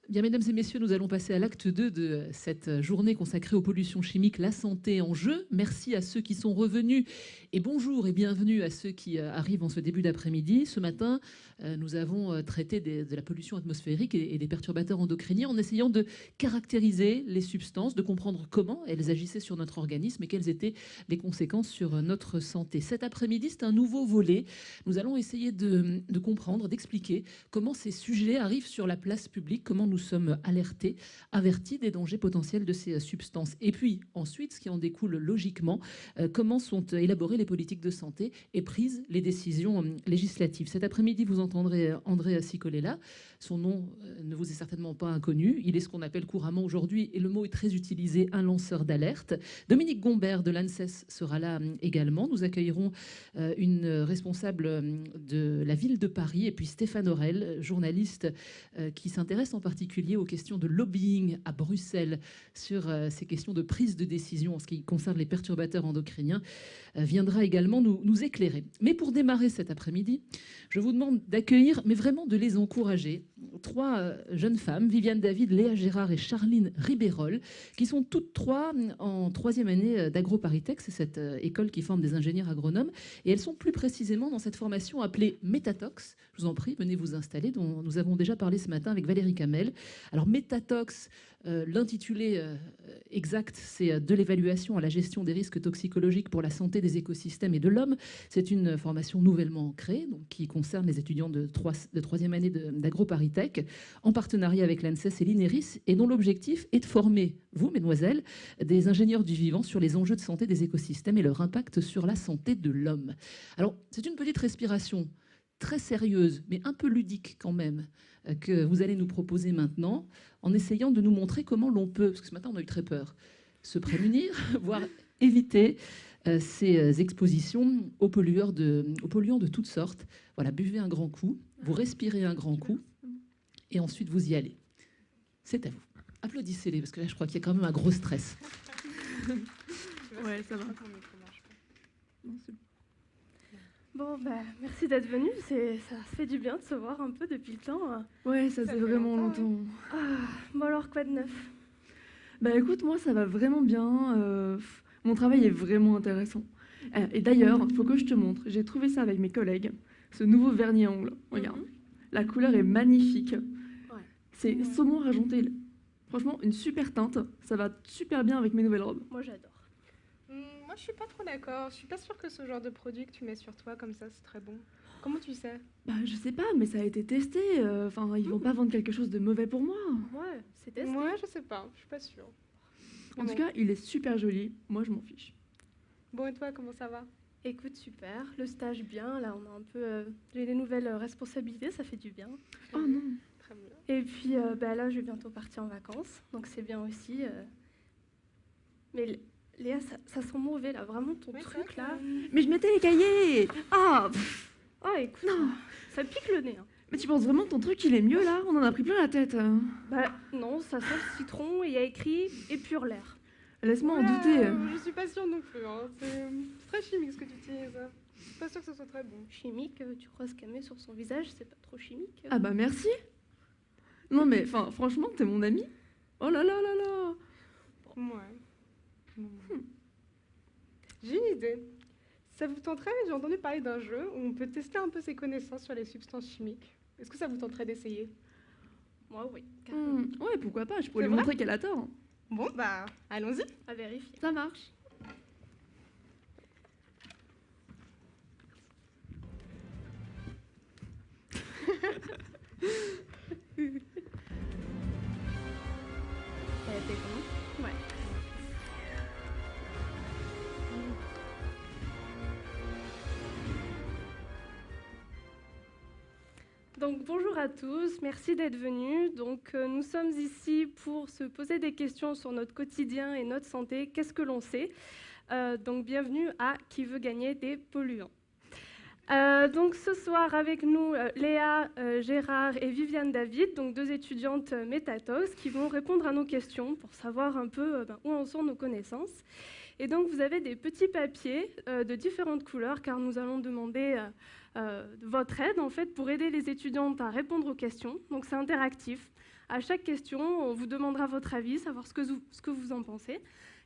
Bien, mesdames et messieurs, nous allons passer à l'acte 2 de cette journée consacrée aux pollutions chimiques, la santé en jeu. Merci à ceux qui sont revenus et bonjour et bienvenue à ceux qui arrivent en ce début d'après-midi. Ce matin, nous avons traité de la pollution atmosphérique et des perturbateurs endocriniens en essayant de caractériser les substances, de comprendre comment elles agissaient sur notre organisme et quelles étaient les conséquences sur notre santé. Cet après-midi, c'est un nouveau volet. Nous allons essayer de comprendre, d'expliquer comment ces sujets arrivent sur la place publique, comment nous sommes alertés, avertis des dangers potentiels de ces substances. Et puis ensuite, ce qui en découle logiquement, comment sont élaborées les politiques de santé et prises les décisions législatives. Cet après-midi, vous entendrez André Cicolella. Son nom ne vous est certainement pas inconnu. Il est ce qu'on appelle couramment aujourd'hui, et le mot est très utilisé, un lanceur d'alerte. Dominique Gombert de l'ANSES sera là également. Nous accueillerons une responsable de la ville de Paris et puis Stéphane Aurel, journaliste qui s'intéresse en particulier aux questions de lobbying à Bruxelles sur ces questions de prise de décision en ce qui concerne les perturbateurs endocriniens, viendra également nous éclairer. Mais pour démarrer cet après-midi, je vous demande d'accueillir, mais vraiment de les encourager, trois jeunes femmes, Viviane David, Léa Gérard et Charline Ribérol, qui sont toutes trois en troisième année d'AgroParisTech, c'est cette école qui forme des ingénieurs agronomes, et elles sont plus précisément dans cette formation appelée Métatox. Je vous en prie, venez vous installer, dont nous avons déjà parlé ce matin avec Valérie Kamel. Alors Métatox, l'intitulé exact, c'est de l'évaluation à la gestion des risques toxicologiques pour la santé des écosystèmes et de l'homme. C'est une formation nouvellement créée, donc, qui concerne les étudiants de troisième année d'AgroParisTech, en partenariat avec l'ANSES et l'INERIS, et dont l'objectif est de former, vous, mesdemoiselles, des ingénieurs du vivant sur les enjeux de santé des écosystèmes et leur impact sur la santé de l'homme. Alors, c'est une petite respiration très sérieuse, mais un peu ludique quand même, que vous allez nous proposer maintenant, en essayant de nous montrer comment l'on peut, parce que ce matin on a eu très peur, se prémunir, voire éviter ces expositions aux polluants de toutes sortes. Voilà, buvez un grand coup, vous respirez un grand coup, et ensuite vous y allez. C'est à vous. Applaudissez-les, parce que là je crois qu'il y a quand même un gros stress. Ouais, ça va. Bon, bah, merci d'être venu. Ça fait du bien de se voir un peu depuis le temps. Ouais, ça fait vraiment longtemps. Bon alors, quoi de neuf? Bah écoute, moi ça va vraiment bien. Mon travail est vraiment intéressant. Et d'ailleurs, faut que je te montre. J'ai trouvé ça avec mes collègues. Ce nouveau vernis à ongles. Regarde. La couleur est magnifique. Ouais. C'est saumon argenté. Franchement, une super teinte. Ça va super bien avec mes nouvelles robes. Moi, j'adore. Moi, je suis pas trop d'accord. Je suis pas sûre que ce genre de produit que tu mets sur toi comme ça, c'est très bon. Comment tu sais? Bah je sais pas, mais ça a été testé. Enfin, ils vont pas vendre quelque chose de mauvais pour moi. Ouais, c'est testé. Moi, je sais pas. Je suis pas sûre. En tout cas, il est super joli. Moi, je m'en fiche. Bon, et toi, comment ça va? Écoute, super. Le stage, bien. Là, on a un peu... J'ai des nouvelles responsabilités, ça fait du bien. Oh non. Très bien. Et puis, bah, là, je vais bientôt partir en vacances. Donc, c'est bien aussi. Mais Léa, ça sent mauvais, là. Vraiment, ton truc, là... Mais je mettais les cahiers. Ah. Oh, écoute, Non. ça pique le nez. Hein. Mais tu penses vraiment que ton truc il est mieux là? On en a pris plein la tête. Bah, non, ça sent le citron et il y a écrit « épure l'air ». Laisse-moi en douter. Je suis pas sûre non plus. Hein. C'est très chimique ce que tu utilises. Je suis pas sûre que ce soit très bon. Chimique, tu crois ce qu'elle met sur son visage, c'est pas trop chimique? Ah bah merci. Non mais franchement, t'es mon ami. Oh là là là là. Ouais. J'ai une idée. Ça vous tenterait? J'ai entendu parler d'un jeu où on peut tester un peu ses connaissances sur les substances chimiques. Est-ce que ça vous tenterait d'essayer? Moi, oui. Ouais, pourquoi pas, je pourrais C'est lui vrai montrer qu'elle a tort. Bon, bah, allons-y. À vérifier. Ça marche. T'es comment? Ouais. Donc bonjour à tous, merci d'être venus. Donc nous sommes ici pour se poser des questions sur notre quotidien et notre santé. Qu'est-ce que l'on sait? Donc bienvenue à Qui veut gagner des polluants. Donc ce soir avec nous, Léa, Gérard et Viviane David, donc 2 étudiantes Métatox, qui vont répondre à nos questions pour savoir un peu où en sont nos connaissances. Et donc vous avez des petits papiers de différentes couleurs, car nous allons demander votre aide en fait pour aider les étudiantes à répondre aux questions. Donc c'est interactif. À chaque question, on vous demandera votre avis, savoir ce que vous en pensez.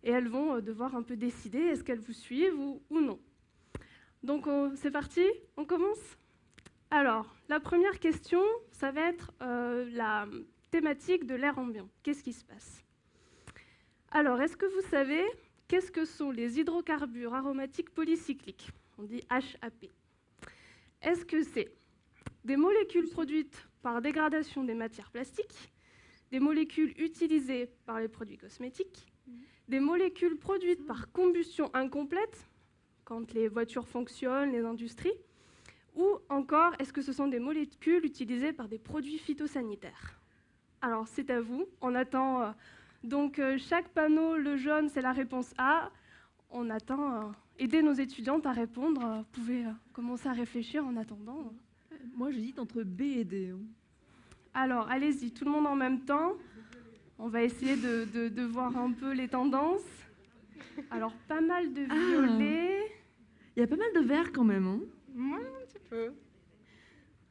Et elles vont devoir un peu décider est-ce qu'elles vous suivent ou non. Donc c'est parti, on commence. Alors, la première question, ça va être la thématique de l'air ambiant. Qu'est-ce qui se passe? Alors, est-ce que vous savez qu'est-ce que sont les hydrocarbures aromatiques polycycliques? On dit HAP. Est-ce que c'est des molécules produites par dégradation des matières plastiques, des molécules utilisées par les produits cosmétiques, des molécules produites par combustion incomplète, quand les voitures fonctionnent, les industries, ou encore, est-ce que ce sont des molécules utilisées par des produits phytosanitaires? Alors, c'est à vous. On attend donc chaque panneau, le jaune, c'est la réponse A. On attend aider nos étudiantes à répondre. Vous pouvez commencer à réfléchir en attendant. Moi, j'hésite entre B et D. Alors, allez-y, tout le monde en même temps. On va essayer de voir un peu les tendances. Alors, pas mal de violets. Il y a pas mal de vert quand même. Hein. Moi, un petit peu.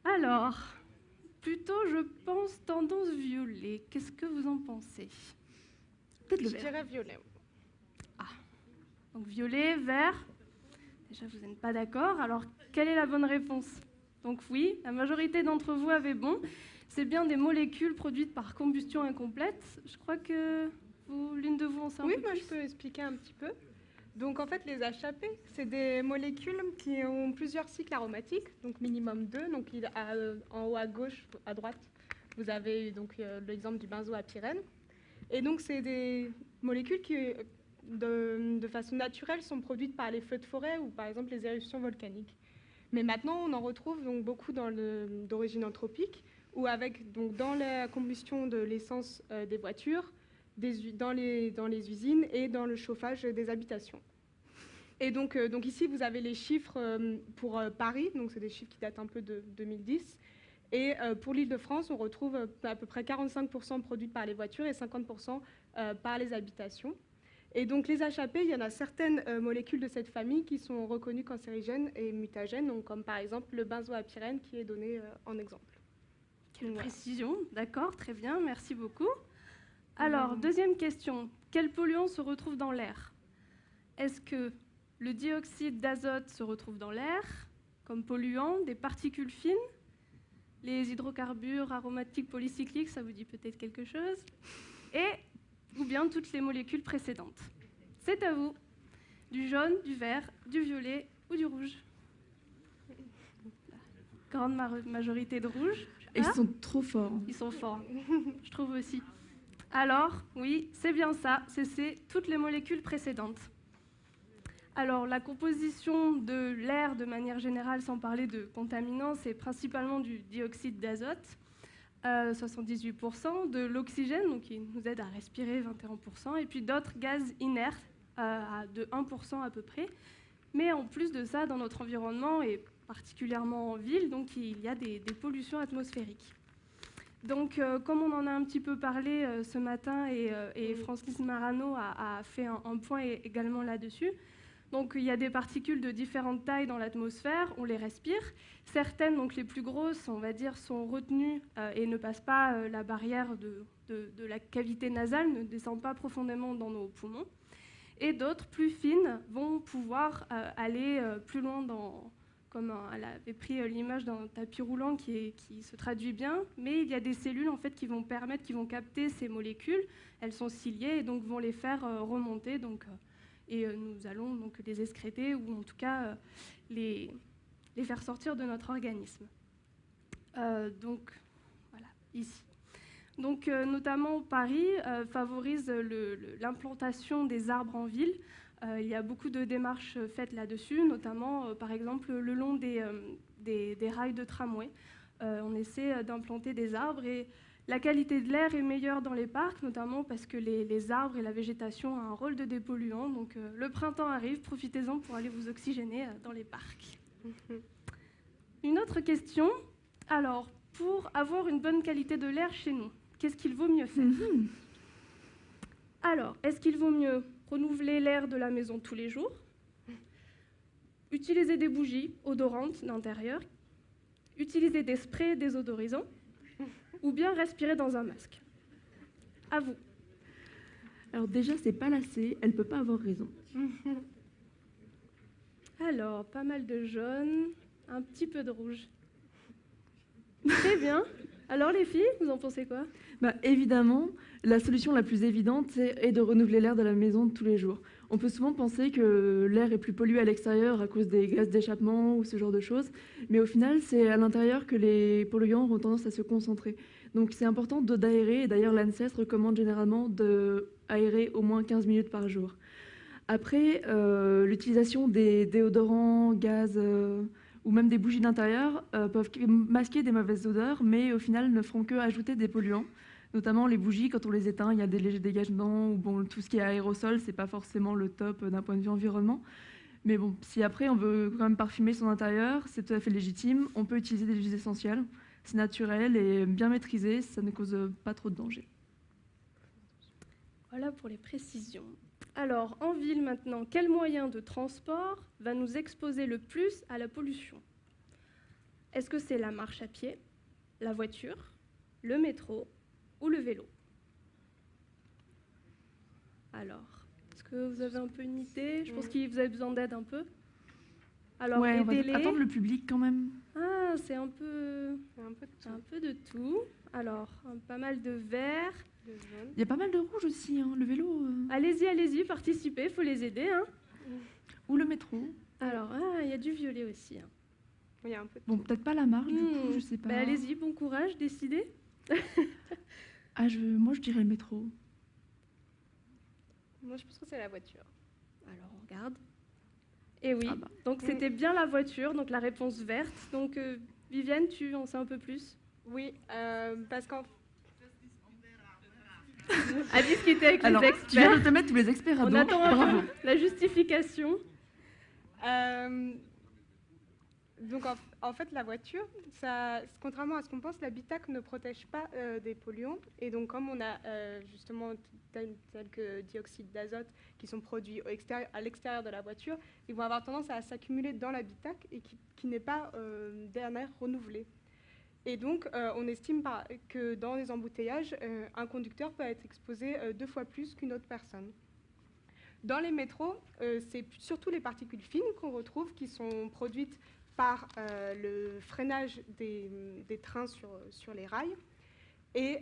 Alors, plutôt, je pense tendance violet. Qu'est-ce que vous en pensez? Peut-être le Je vert. dirais violet. Donc, violet, vert. Déjà, vous n'êtes pas d'accord. Alors, quelle est la bonne réponse? Donc, oui, la majorité d'entre vous avait bon. C'est bien des molécules produites par combustion incomplète. Je crois que l'une de vous en sait un Oui, peu moi plus. je peux expliquer un petit peu. Donc en fait, les HAP, c'est des molécules qui ont plusieurs cycles aromatiques, donc minimum 2. Donc en haut à gauche, à droite, vous avez donc l'exemple du benzoapyrène. Et donc c'est des molécules qui, de façon naturelle, sont produites par les feux de forêt ou par exemple les éruptions volcaniques. Mais maintenant, on en retrouve donc beaucoup d'origine anthropique, ou avec donc dans la combustion de l'essence des voitures, dans les usines et dans le chauffage des habitations. Et donc ici, vous avez les chiffres pour Paris, donc c'est des chiffres qui datent un peu de 2010. Et pour l'Île-de-France, on retrouve à peu près 45% produits par les voitures et 50% par les habitations. Et donc les HAP, il y en a certaines molécules de cette famille qui sont reconnues cancérigènes et mutagènes, donc comme par exemple le benzoapyrène qui est donné en exemple. Quelle précision, d'accord, très bien, merci beaucoup. Alors, deuxième question, quels polluants se retrouvent dans l'air? Est-ce que le dioxyde d'azote se retrouve dans l'air comme polluant, des particules fines, les hydrocarbures aromatiques polycycliques, ça vous dit peut-être quelque chose, ou bien toutes les molécules précédentes? C'est à vous, du jaune, du vert, du violet ou du rouge? Grande majorité de rouge. Et ils sont trop forts. Ils sont forts, je trouve aussi. Alors, oui, c'est bien ça, c'est toutes les molécules précédentes. Alors, la composition de l'air, de manière générale, sans parler de contaminants, c'est principalement du dioxyde d'azote, 78%, de l'oxygène, donc qui nous aide à respirer, 21%, et puis d'autres gaz inertes, de 1% à peu près. Mais en plus de ça, dans notre environnement, et particulièrement en ville, donc il y a des pollutions atmosphériques. Donc, comme on en a un petit peu parlé ce matin, et Francis Marano a fait un point également là-dessus, donc il y a des particules de différentes tailles dans l'atmosphère, on les respire. Certaines, donc les plus grosses, on va dire, sont retenues et ne passent pas la barrière de la cavité nasale, ne descendent pas profondément dans nos poumons. Et d'autres, plus fines, vont pouvoir aller plus loin comme elle avait pris l'image d'un tapis roulant qui se traduit bien, mais il y a des cellules en fait qui vont capter ces molécules, elles sont ciliées et donc vont les faire remonter, et nous allons donc les excréter ou en tout cas les faire sortir de notre organisme. Donc voilà, ici. Donc notamment Paris favorise l'implantation des arbres en ville. Il y a beaucoup de démarches faites là-dessus, notamment, par exemple, le long des rails de tramway. On essaie d'implanter des arbres et la qualité de l'air est meilleure dans les parcs, notamment parce que les arbres et la végétation ont un rôle de dépolluant. Donc le printemps arrive, profitez-en pour aller vous oxygéner dans les parcs. Une autre question. Alors, pour avoir une bonne qualité de l'air chez nous, qu'est-ce qu'il vaut mieux faire? Alors, est-ce qu'il vaut mieux renouveler l'air de la maison tous les jours? Utiliser des bougies odorantes d'intérieur? Utiliser des sprays désodorisants? Ou bien respirer dans un masque? À vous. Alors déjà, c'est pas lassé, elle peut pas avoir raison. Alors, pas mal de jaune, un petit peu de rouge. Très bien. Alors les filles, vous en pensez quoi? Bah, évidemment, la solution la plus évidente est de renouveler l'air de la maison tous les jours. On peut souvent penser que l'air est plus pollué à l'extérieur à cause des gaz d'échappement ou ce genre de choses, mais au final, c'est à l'intérieur que les polluants ont tendance à se concentrer. Donc c'est important d'aérer, et d'ailleurs l'ANSES recommande généralement d'aérer au moins 15 minutes par jour. Après, l'utilisation des déodorants, gaz ou même des bougies d'intérieur peuvent masquer des mauvaises odeurs, mais au final ne feront que ajouter des polluants. Notamment les bougies, quand on les éteint, il y a des légers dégagements, ou bon, tout ce qui est aérosol, c'est pas forcément le top d'un point de vue environnement. Mais bon, si après on veut quand même parfumer son intérieur, c'est tout à fait légitime. On peut utiliser des huiles essentielles, c'est naturel et bien maîtrisé, ça ne cause pas trop de danger. Voilà pour les précisions. Alors, en ville maintenant, quel moyen de transport va nous exposer le plus à la pollution? Est-ce que c'est la marche à pied, la voiture, le métro ou le vélo? Alors, est-ce que vous avez un peu une idée? Je pense que vous avez besoin d'aide un peu. Alors, Ouais, les on va délais... attendre le public quand même. Ah, c'est un peu Un peu de tout. Alors, pas mal de vert. de jaune. Il y a pas mal de rouge aussi, hein, le vélo Allez-y, participez, il faut les aider. Hein. ou le métro. Alors, il y a du violet aussi. Hein. Il y a un peu de Bon, peut-être pas la marche, du coup, je sais pas. Allez-y, bon courage, décidez. Moi, je dirais le métro. Moi, je pense que c'est la voiture. Alors, on regarde. Et oui, Ah bah. donc c'était bien la voiture, donc la réponse verte. Donc, Viviane, tu en sais un peu plus? Oui, parce qu'en À discuter avec Alors, les tu viens experts. de te mettre tous les experts à On dos. attend un Bravo. peu la justification. Donc en fait, la voiture, ça, contrairement à ce qu'on pense, l'habitacle ne protège pas des polluants. Et donc comme on a justement tels que dioxyde d'azote qui sont produits à l'extérieur de la voiture, ils vont avoir tendance à s'accumuler dans l'habitacle et qui n'est pas d'un air renouvelé. Et donc on estime que dans les embouteillages, un conducteur peut être exposé 2 fois plus qu'une autre personne. Dans les métros, c'est surtout les particules fines qu'on retrouve qui sont produites par le freinage des trains sur les rails. Et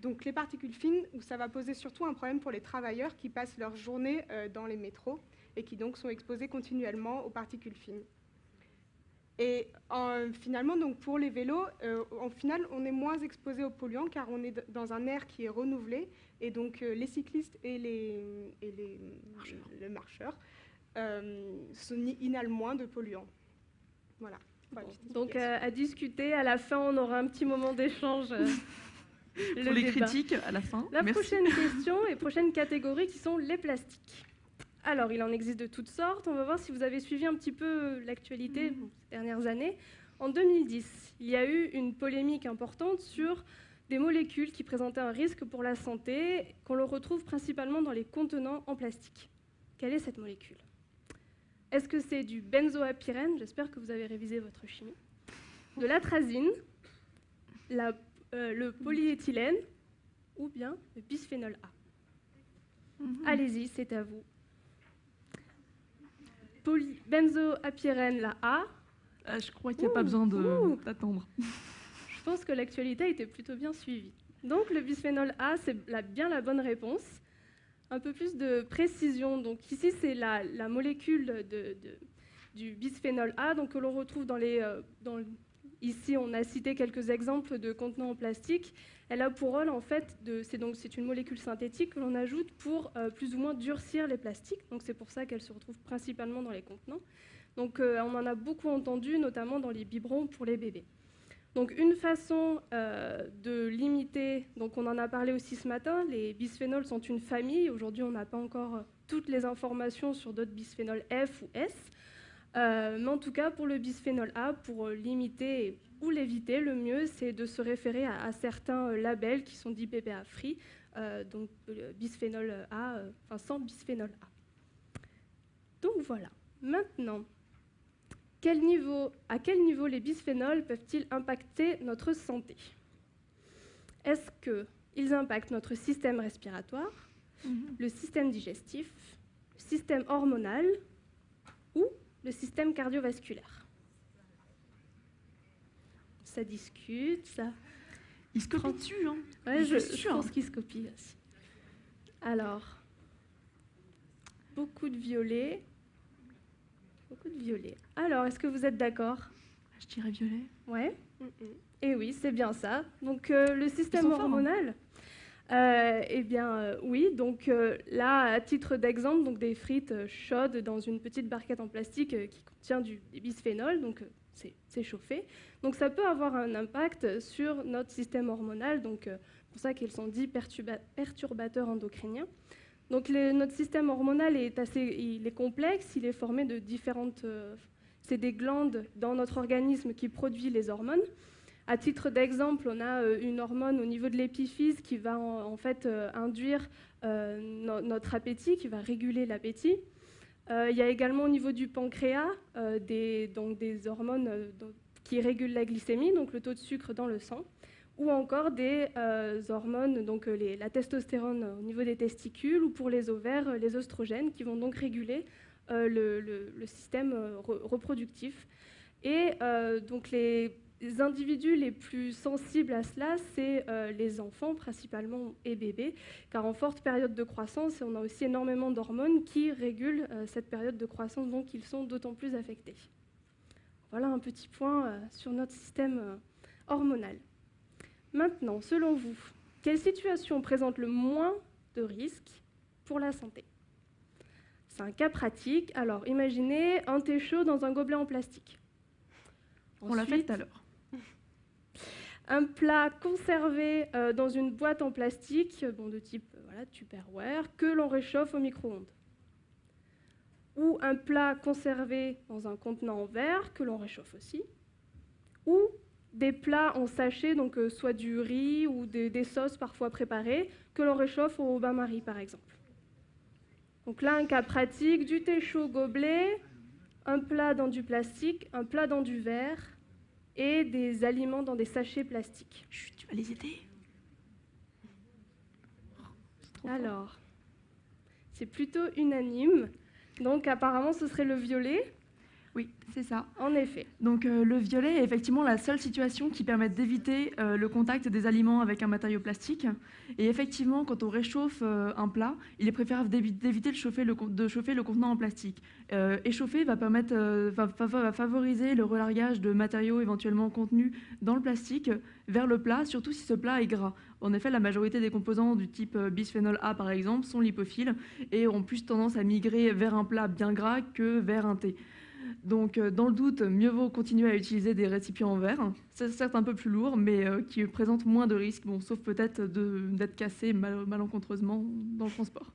donc les particules fines, où ça va poser surtout un problème pour les travailleurs qui passent leur journée dans les métros et qui donc sont exposés continuellement aux particules fines. Et finalement, donc pour les vélos, en final, on est moins exposé aux polluants car on est dans un air qui est renouvelé. Et donc les cyclistes et les marcheurs inhalent moins de polluants. Voilà. Donc à discuter, à la fin on aura un petit moment d'échange. Pour les critiques à la fin. La Merci. prochaine question et prochaine catégorie qui sont les plastiques. Alors il en existe de toutes sortes, on va voir si vous avez suivi un petit peu l'actualité ces dernières années. En 2010, il y a eu une polémique importante sur des molécules qui présentaient un risque pour la santé, qu'on le retrouve principalement dans les contenants en plastique. Quelle est cette molécule ? Est-ce que c'est du benzoapyrène ? J'espère que vous avez révisé votre chimie. De l'atrazine, le polyéthylène ou bien le bisphénol A. Allez-y, c'est à vous. Benzoapyrène, la A. Je crois qu'il n'y a pas besoin d'attendre. Je pense que l'actualité a été plutôt bien suivie. Donc le bisphénol A, c'est bien la bonne réponse. Un peu plus de précision. Donc ici, c'est la molécule du bisphénol A, donc que l'on retrouve ici, on a cité quelques exemples de contenants en plastique. Elle a pour rôle, en fait, c'est une molécule synthétique que l'on ajoute pour plus ou moins durcir les plastiques. Donc c'est pour ça qu'elle se retrouve principalement dans les contenants. Donc on en a beaucoup entendu, notamment dans les biberons pour les bébés. Donc une façon de limiter, donc on en a parlé aussi ce matin, les bisphénols sont une famille. Aujourd'hui, on n'a pas encore toutes les informations sur d'autres bisphénols F ou S. Mais en tout cas, pour le bisphénol A, pour limiter ou l'éviter, le mieux, c'est de se référer à certains labels qui sont dits BPA free, donc bisphénol A, enfin sans bisphénol A. Donc voilà. Maintenant, à quel niveau les bisphénols peuvent-ils impacter notre santé? Est-ce qu'ils impactent notre système respiratoire, le système digestif, le système hormonal ou le système cardiovasculaire? Ça discute, ça... Il se copie dessus, hein. Ouais, je pense qu'il se copie aussi. Alors, beaucoup de violets. Beaucoup de violets. Alors, est-ce que vous êtes d'accord? Je dirais violet. Ouais. Et oui, c'est bien ça. Donc, le système hormonal, eh bien, oui. Donc, là, à titre d'exemple, donc des frites chaudes dans une petite barquette en plastique qui contient des bisphénols, donc c'est chauffé. Donc, ça peut avoir un impact sur notre système hormonal. Donc, c'est pour ça qu'ils sont dits perturbateurs endocriniens. Donc notre système hormonal il est complexe, il est formé de différentes... c'est des glandes dans notre organisme qui produisent les hormones. À titre d'exemple, on a une hormone au niveau de l'épiphyse qui va en fait induire notre appétit, qui va réguler l'appétit. Il y a également au niveau du pancréas des hormones qui régulent la glycémie, donc le taux de sucre dans le sang, ou encore des hormones, donc la testostérone au niveau des testicules, ou pour les ovaires, les oestrogènes, qui vont donc réguler le système reproductif. Et donc les individus les plus sensibles à cela, c'est les enfants principalement et bébés, car en forte période de croissance, on a aussi énormément d'hormones qui régulent cette période de croissance, donc ils sont d'autant plus affectés. Voilà un petit point sur notre système hormonal. Maintenant, selon vous, quelle situation présente le moins de risques pour la santé? C'est un cas pratique. Alors, imaginez un thé chaud dans un gobelet en plastique. On l'a fait tout à l'heure. Un plat conservé dans une boîte en plastique, de type Tupperware, que l'on réchauffe au micro-ondes. Ou un plat conservé dans un contenant en verre, que l'on réchauffe aussi. Ou des plats en sachet, donc soit du riz ou des sauces parfois préparées, que l'on réchauffe au bain-marie, par exemple. Donc là, un cas pratique, du thé chaud au gobelet, un plat dans du plastique, un plat dans du verre et des aliments dans des sachets plastiques. Chut, tu vas les aider. Alors, c'est plutôt unanime. Donc apparemment, ce serait le violet. Oui, c'est ça. En effet. Donc le violet est effectivement la seule situation qui permet d'éviter le contact des aliments avec un matériau plastique. Et effectivement, quand on réchauffe un plat, il est préférable d'éviter de chauffer le contenant en plastique. Échauffer va favoriser le relargage de matériaux éventuellement contenus dans le plastique vers le plat, surtout si ce plat est gras. En effet, la majorité des composants du type bisphénol A, par exemple, sont lipophiles et ont plus tendance à migrer vers un plat bien gras que vers un thé. Donc, dans le doute, mieux vaut continuer à utiliser des récipients en verre. C'est certes un peu plus lourd, mais qui présentent moins de risques, sauf peut-être d'être cassé malencontreusement dans le transport.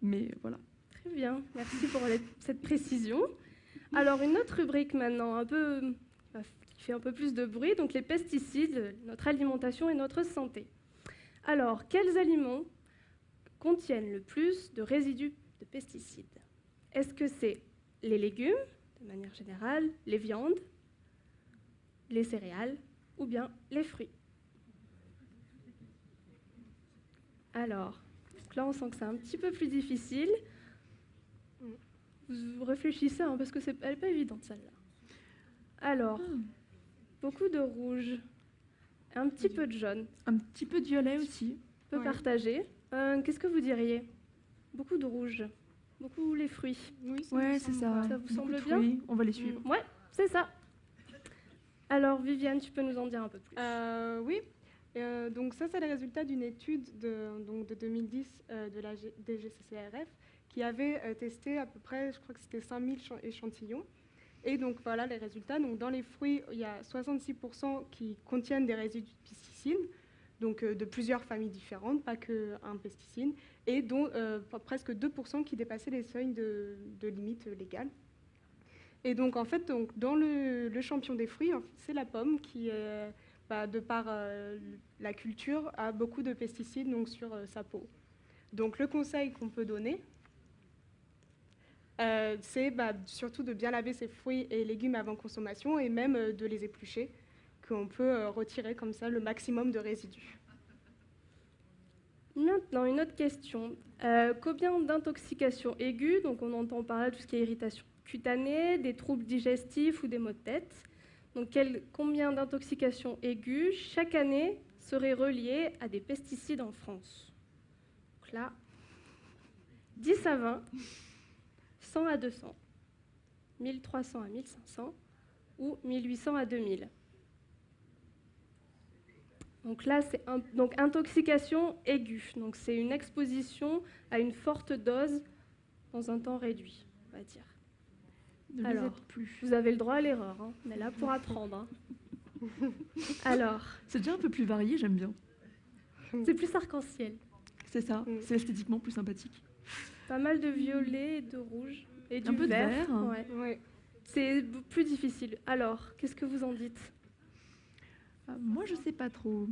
Mais voilà. Très bien, merci pour cette précision. Alors, une autre rubrique maintenant, qui fait un peu plus de bruit, donc les pesticides, notre alimentation et notre santé. Alors, quels aliments contiennent le plus de résidus de pesticides? Est-ce que c'est les légumes, de manière générale, les viandes, les céréales ou bien les fruits? Alors, là, on sent que c'est un petit peu plus difficile. Vous réfléchissez, parce que elle n'est pas évidente, celle-là. Alors, beaucoup de rouge, un petit peu de jaune. Un petit peu de violet aussi. On peut partager. Qu'est-ce que vous diriez? Beaucoup de rouge. Beaucoup les fruits. Oui, c'est ça. Ça vous semble Beaucoup de bien? fruits, on va les suivre. Ouais, c'est ça. Alors, Viviane, tu peux nous en dire un peu plus? Oui. Donc ça, c'est le résultat d'une étude de 2010 de la DGCCRF qui avait testé à peu près, je crois que c'était 5000 échantillons. Et donc voilà les résultats. Donc dans les fruits, il y a 66% qui contiennent des résidus de pesticides, donc de plusieurs familles différentes, pas qu'un pesticide, et dont presque 2% qui dépassaient les seuils de limite légale. Et donc, en fait, donc, dans le champion des fruits, en fait, c'est la pomme qui, de par la culture, a beaucoup de pesticides donc, sur sa peau. Donc, le conseil qu'on peut donner, c'est surtout de bien laver ses fruits et légumes avant consommation et même de les éplucher, qu'on peut retirer comme ça le maximum de résidus. Maintenant, une autre question. Combien d'intoxications aiguës, donc on entend parler de tout ce qui est irritation cutanée, des troubles digestifs ou des maux de tête, donc combien d'intoxications aiguës chaque année seraient reliées à des pesticides en France? Donc là, 10 à 20, 100 à 200, 1300 à 1500 ou 1800 à 2000. Donc là, c'est intoxication aiguë. Donc c'est une exposition à une forte dose dans un temps réduit, on va dire. Alors, vous avez le droit à l'erreur. Hein. On est là pour apprendre. Hein. Alors, c'est déjà un peu plus varié, j'aime bien. C'est plus arc-en-ciel. C'est ça, c'est esthétiquement plus sympathique. Pas mal de violet et de rouge et du un peu vert. De vert. Ouais. Ouais. C'est plus difficile. Alors, qu'est-ce que vous en dites? Moi, je sais pas trop.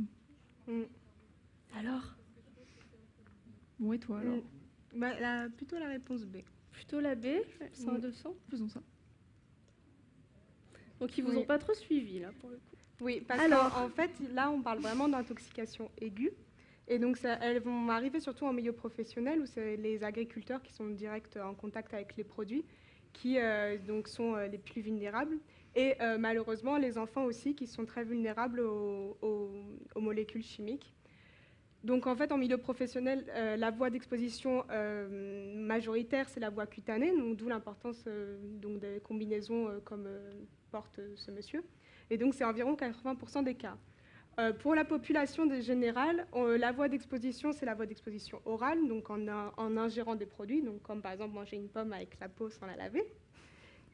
Alors? Bon, et toi, alors? Plutôt la réponse B. Plutôt la B, 100 à 200? Faisons ça. Donc, ils vous ont pas trop suivi, là, pour le coup. Oui, parce qu'en fait, là, on parle vraiment d'intoxication aiguë. Et donc, elles vont arriver surtout en milieu professionnel, où c'est les agriculteurs qui sont direct en contact avec les produits, qui donc sont les plus vulnérables. Et malheureusement, les enfants aussi, qui sont très vulnérables aux molécules chimiques. Donc, en fait, en milieu professionnel, la voie d'exposition majoritaire, c'est la voie cutanée, d'où l'importance des combinaisons comme porte ce monsieur. Et donc, c'est environ 80% des cas. Pour la population générale, la voie d'exposition, c'est la voie d'exposition orale, donc en ingérant des produits, donc comme par exemple manger une pomme avec la peau sans la laver.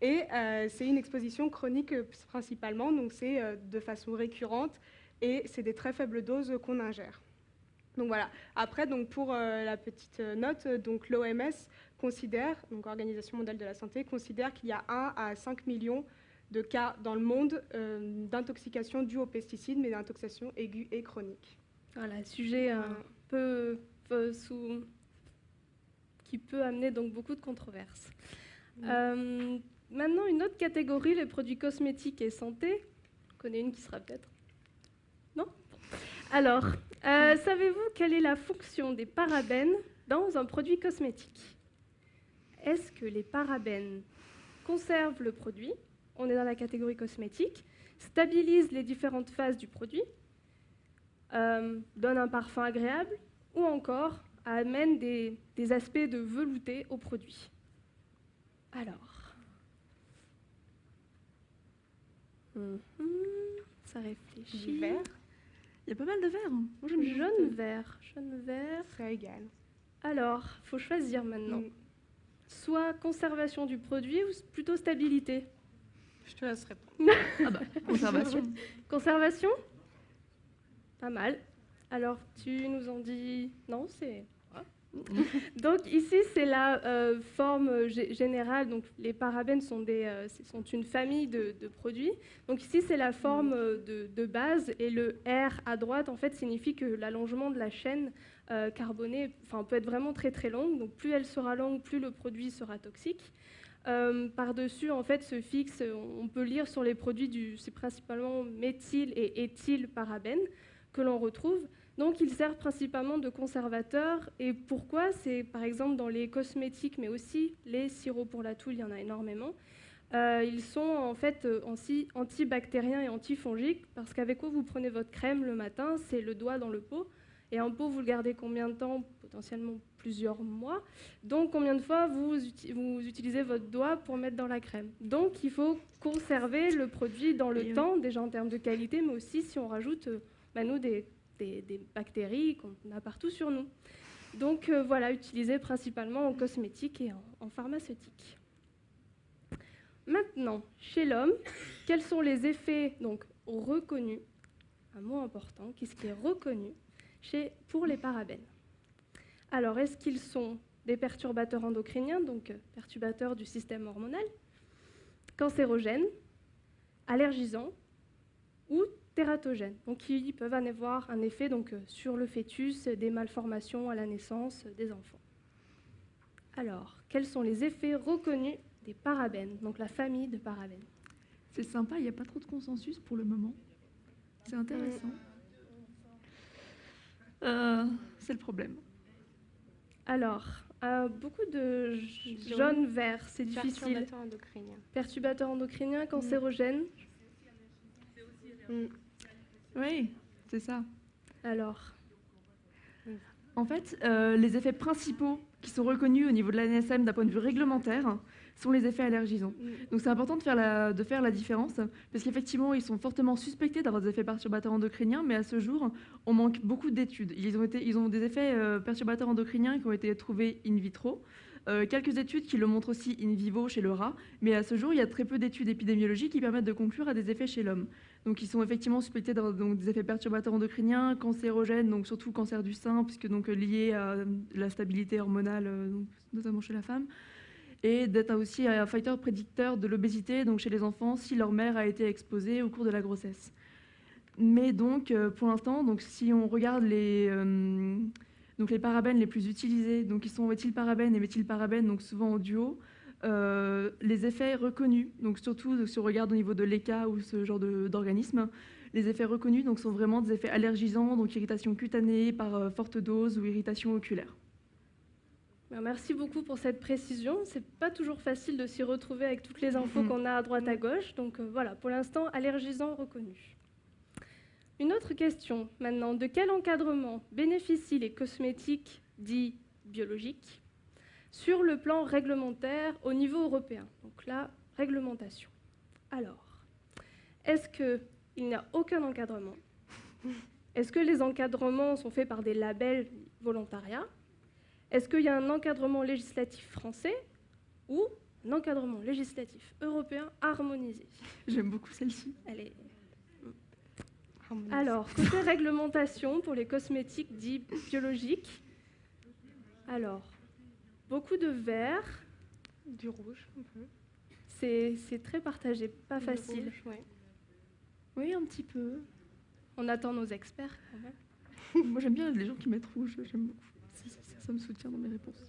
Et c'est une exposition chronique principalement, donc c'est de façon récurrente et c'est des très faibles doses qu'on ingère. Donc voilà. Après, donc pour la petite note, donc l'OMS considère, donc Organisation mondiale de la santé, considère qu'il y a 1 à 5 millions de cas dans le monde d'intoxication due aux pesticides, mais d'intoxication aiguë et chronique. Voilà, sujet un peu qui peut amener donc beaucoup de controverses. Maintenant, une autre catégorie, les produits cosmétiques et santé. Je connais une qui sera peut-être. Non? Alors, savez-vous quelle est la fonction des parabènes dans un produit cosmétique? Est-ce que les parabènes conservent le produit? On est dans la catégorie cosmétique. Stabilisent les différentes phases du produit, donnent un parfum agréable, ou encore amènent des aspects de velouté au produit. Alors, ça réfléchit. Vert. Il y a pas mal de verts. Hein. Moi, j'aime bien. Jaune, vert. C'est égal. Alors, il faut choisir maintenant. Soit conservation du produit ou plutôt stabilité. Je te laisse répondre. Conservation. Conservation? Pas mal. Alors, tu nous en dis... Non, c'est... Donc ici, c'est la forme générale. Donc, les parabènes sont une famille de produits. Donc ici, c'est la forme de base. Et le R à droite, en fait, signifie que l'allongement de la chaîne carbonée peut être vraiment très, très longue. Donc plus elle sera longue, plus le produit sera toxique. Par-dessus, en fait, se fixe, on peut lire sur les produits, c'est principalement méthyl et éthylparabènes que l'on retrouve. Donc, ils servent principalement de conservateurs. Et pourquoi? C'est par exemple dans les cosmétiques, mais aussi les sirops pour la toux, il y en a énormément. Ils sont en fait antibactériens et antifongiques, parce qu'avec quoi vous prenez votre crème le matin, c'est le doigt dans le pot. Et un pot, vous le gardez combien de temps? Potentiellement plusieurs mois. Donc, combien de fois vous utilisez votre doigt pour mettre dans la crème? Donc, il faut conserver le produit dans le temps, déjà en termes de qualité, mais aussi si on rajoute nous, des bactéries qu'on a partout sur nous. Donc, voilà, utilisé principalement en cosmétique et en pharmaceutique. Maintenant, chez l'homme, quels sont les effets donc, reconnus? Un mot important, qu'est-ce qui est reconnu pour les parabènes? Alors, est-ce qu'ils sont des perturbateurs endocriniens, donc perturbateurs du système hormonal? cancérogènes, allergisants ou tératogènes, donc qui peuvent avoir un effet sur le fœtus, des malformations à la naissance des enfants. Alors, quels sont les effets reconnus des parabènes, donc la famille de parabènes? C'est sympa, il n'y a pas trop de consensus pour le moment. C'est intéressant. C'est le problème. Alors, beaucoup de jaune, vert, c'est difficile. Perturbateur endocrinien. Perturbateur endocrinien, cancérogène. Oui, c'est ça. Alors, En fait, les effets principaux qui sont reconnus au niveau de l'ANSM d'un point de vue réglementaire sont les effets allergisants. Donc c'est important de faire la différence, parce qu'effectivement, ils sont fortement suspectés d'avoir des effets perturbateurs endocriniens, mais à ce jour, on manque beaucoup d'études. Ils ont des effets perturbateurs endocriniens qui ont été trouvés in vitro, quelques études qui le montrent aussi in vivo chez le rat, mais à ce jour, il y a très peu d'études épidémiologiques qui permettent de conclure à des effets chez l'homme. Donc ils sont effectivement suspectés d'avoir des effets perturbateurs endocriniens, cancérogènes, donc surtout cancer du sein, puisque donc lié à la stabilité hormonale, notamment chez la femme, et d'être aussi un facteur prédicteur de l'obésité, donc chez les enfants, si leur mère a été exposée au cours de la grossesse. Mais donc, pour l'instant, donc si on regarde les parabènes les plus utilisés, donc qui sont éthylparabènes et méthylparabènes, donc souvent en duo, les effets reconnus, donc surtout si on regarde au niveau de l'ECA ou ce genre d'organisme, les effets reconnus donc, sont vraiment des effets allergisants, donc irritation cutanée par forte dose ou irritation oculaire. merci beaucoup pour cette précision. C'est pas toujours facile de s'y retrouver avec toutes les infos qu'on a à droite à gauche. Donc voilà, pour l'instant, allergisant reconnu. Une autre question maintenant. De quel encadrement bénéficient les cosmétiques dits biologiques sur le plan réglementaire au niveau européen? Donc la réglementation. Alors, est-ce qu'il n'y a aucun encadrement? Est-ce que les encadrements sont faits par des labels volontariat? Est-ce qu'il y a un encadrement législatif français ou un encadrement législatif européen harmonisé? J'aime beaucoup celle-ci. Allez. Alors, côté réglementation pour les cosmétiques dits biologiques, alors, beaucoup de vert. Du rouge, un peu. C'est très partagé, pas facile. Rouge, ouais. Oui, un petit peu. On attend nos experts quand même. Moi, j'aime bien les gens qui mettent rouge, j'aime beaucoup. Ça me soutient dans mes réponses.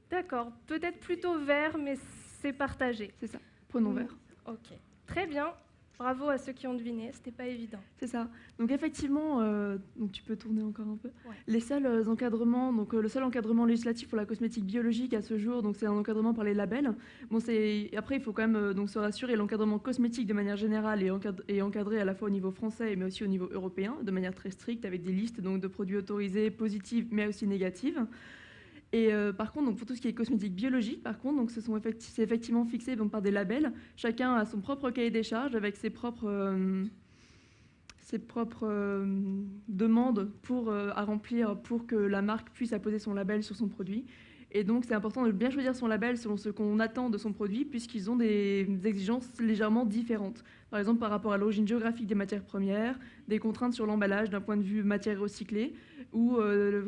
D'accord, peut-être plutôt vert, mais c'est partagé. C'est ça, prenons vert. Ok, très bien. Bravo à ceux qui ont deviné, c'était pas évident. C'est ça. Donc effectivement, donc tu peux tourner encore un peu. Ouais. Les seuls encadrements, donc le seul encadrement législatif pour la cosmétique biologique à ce jour, donc c'est un encadrement par les labels. Bon, après il faut quand même donc se rassurer, l'encadrement cosmétique de manière générale est encadré à la fois au niveau français mais aussi au niveau européen, de manière très stricte avec des listes donc de produits autorisés positives mais aussi négatives. Et par contre, donc, pour tout ce qui est cosmétique biologique, par contre, donc, c'est effectivement fixé donc, par des labels. Chacun a son propre cahier des charges avec ses propres demandes à remplir pour que la marque puisse apposer son label sur son produit. Et donc, c'est important de bien choisir son label selon ce qu'on attend de son produit, puisqu'ils ont des exigences légèrement différentes. Par exemple, par rapport à l'origine géographique des matières premières, des contraintes sur l'emballage d'un point de vue matière recyclée, ou